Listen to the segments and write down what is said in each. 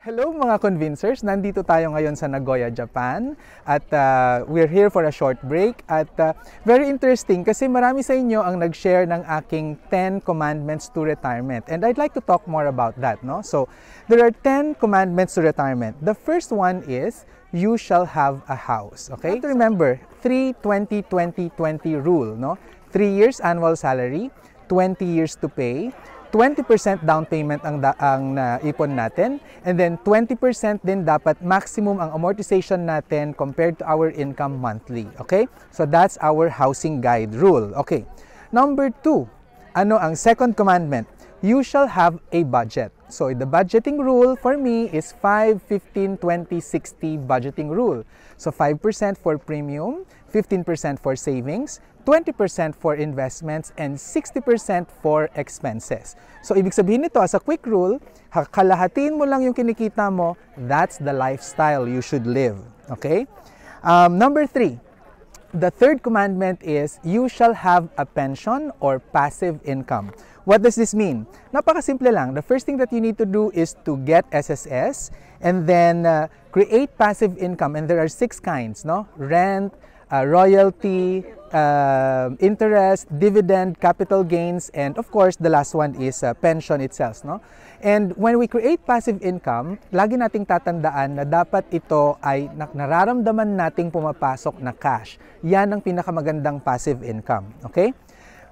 Hello mga convincers! Nandito tayo ngayon sa Nagoya, Japan at we're here for a short break at very interesting kasi marami sa inyo ang nag-share ng aking 10 commandments to retirement and I'd like to talk more about that. No? So, there are 10 commandments to retirement. The first one is, you shall have a house. Okay? To remember, 3-20-20-20 rule. No? 3 years annual salary, 20 years to pay, 20% down payment ang ipon natin, and then 20% din dapat maximum ang amortization natin compared to our income monthly. Okay? So that's our housing guide rule. Okay. Number 2, ano ang second commandment? You shall have a budget. So the budgeting rule for me is 5-15-20-60 budgeting rule. So 5% for premium, 15% for savings, 20% for investments, and 60% for expenses. So, ibig sabihin nito, as a quick rule, kalahatiin mo lang yung kinikita mo, that's the lifestyle you should live. Okay? Number 3, the third commandment is, you shall have a pension or passive income. What does this mean? Napakasimple lang. The first thing that you need to do is to get SSS and then create passive income. And there are 6 kinds, no? Rent, royalty, interest, dividend, capital gains, and of course, the last one is pension itself. No? And when we create passive income, lagi nating tatandaan na dapat ito ay nararamdaman nating pumapasok na cash. Yan ang pinakamagandang passive income. Okay?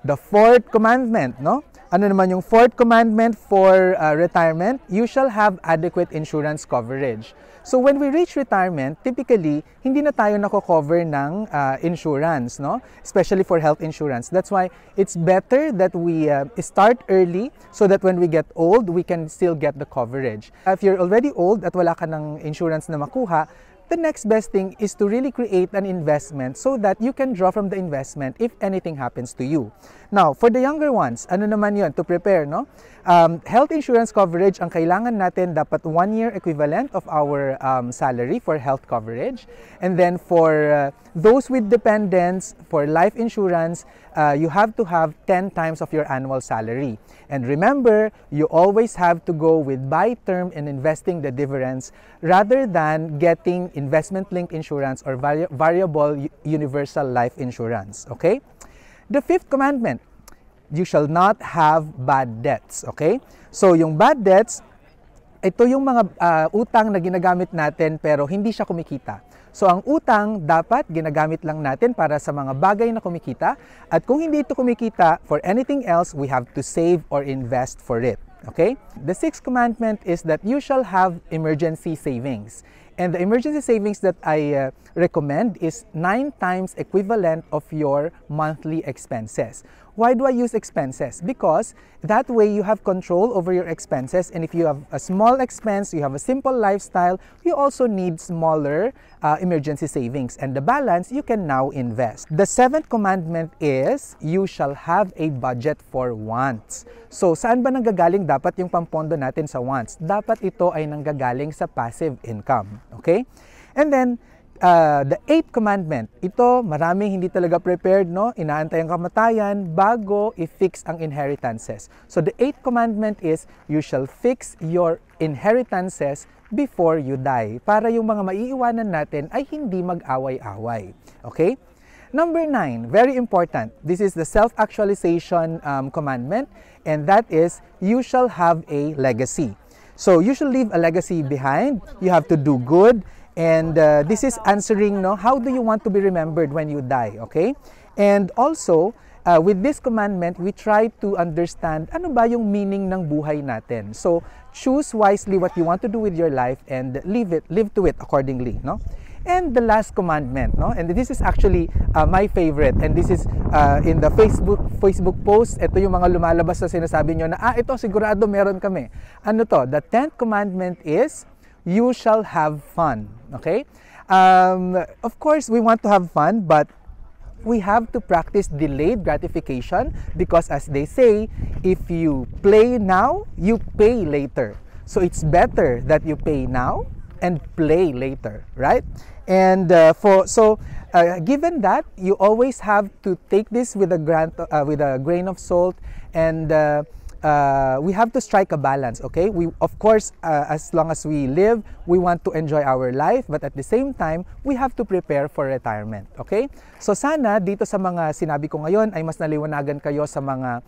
The fourth commandment, no? Ano naman yung fourth commandment for retirement? You shall have adequate insurance coverage. So when we reach retirement, typically, hindi na tayo nako-cover ng insurance, no? Especially for health insurance. That's why it's better that we start early so that when we get old, we can still get the coverage. If you're already old at wala ka ng insurance na makuha, the next best thing is to really create an investment so that you can draw from the investment if anything happens to you. Now, for the younger ones, ano naman yun? To prepare, no? Health insurance coverage, ang kailangan natin dapat 1 year equivalent of our salary for health coverage. And then for those with dependents, for life insurance, you have to have 10 times of your annual salary. And remember, you always have to go with buy term and investing the difference rather than getting investment-linked insurance or variable universal life insurance. Okay? The fifth commandment, you shall not have bad debts. Okay? So, yung bad debts, ito yung mga utang na ginagamit natin pero hindi siya kumikita. So, ang utang dapat ginagamit lang natin para sa mga bagay na kumikita. At kung hindi ito kumikita, for anything else, we have to save or invest for it. Okay? The sixth commandment is that you shall have emergency savings. And the emergency savings that I recommend is 9 times equivalent of your monthly expenses. Why do I use expenses? Because that way you have control over your expenses, and if you have a small expense, you have a simple lifestyle, you also need smaller emergency savings. And the balance, you can now invest. The seventh commandment is, you shall have a budget for wants. So, saan ba nanggagaling dapat yung pampondo natin sa wants? Dapat ito ay nanggagaling sa passive income. Okay? And then, the eighth commandment, ito maraming hindi talaga prepared, no? Inaantay ang kamatayan bago i-fix ang inheritances. So the eighth commandment is, you shall fix your inheritances before you die. Para yung mga maiiwanan natin ay hindi mag-away-away. Okay? Number 9, very important. This is the self-actualization commandment, and that is, you shall have a legacy. So you should leave a legacy behind. You have to do good. And this is answering, no, how do you want to be remembered when you die, okay? And also, with this commandment, we try to understand ano ba yung meaning ng buhay natin. So, choose wisely what you want to do with your life and live to it accordingly, no? And the last commandment, no? And this is actually my favorite, and this is in the Facebook post. Ito yung mga lumalabas na sinasabi nyo na, ito sigurado meron kami. Ano to? The 10th commandment is, you shall have fun. Okay? Of course, we want to have fun, but we have to practice delayed gratification because, as they say, if you play now, you pay later. So it's better that you pay now and play later, right? And given that, you always have to take this with a grain of salt and we have to strike a balance, okay? We, of course, as long as we live, we want to enjoy our life, but at the same time, we have to prepare for retirement, okay? So sana dito sa mga sinabi ko ngayon ay mas naliwanagan kayo sa mga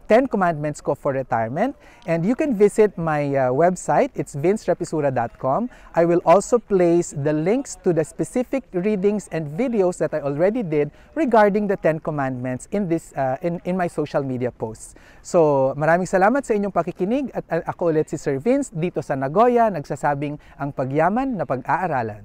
10 commandments ko for retirement. And you can visit my website, it's vincerepisura.com. I will also place the links to the specific readings and videos that I already did regarding the 10 commandments in this in my social media posts. So maraming salamat sa inyong pakikinig at ako ulit si Sir Vince dito sa Nagoya, nagsasabing ang pagyaman na pag-aaralan.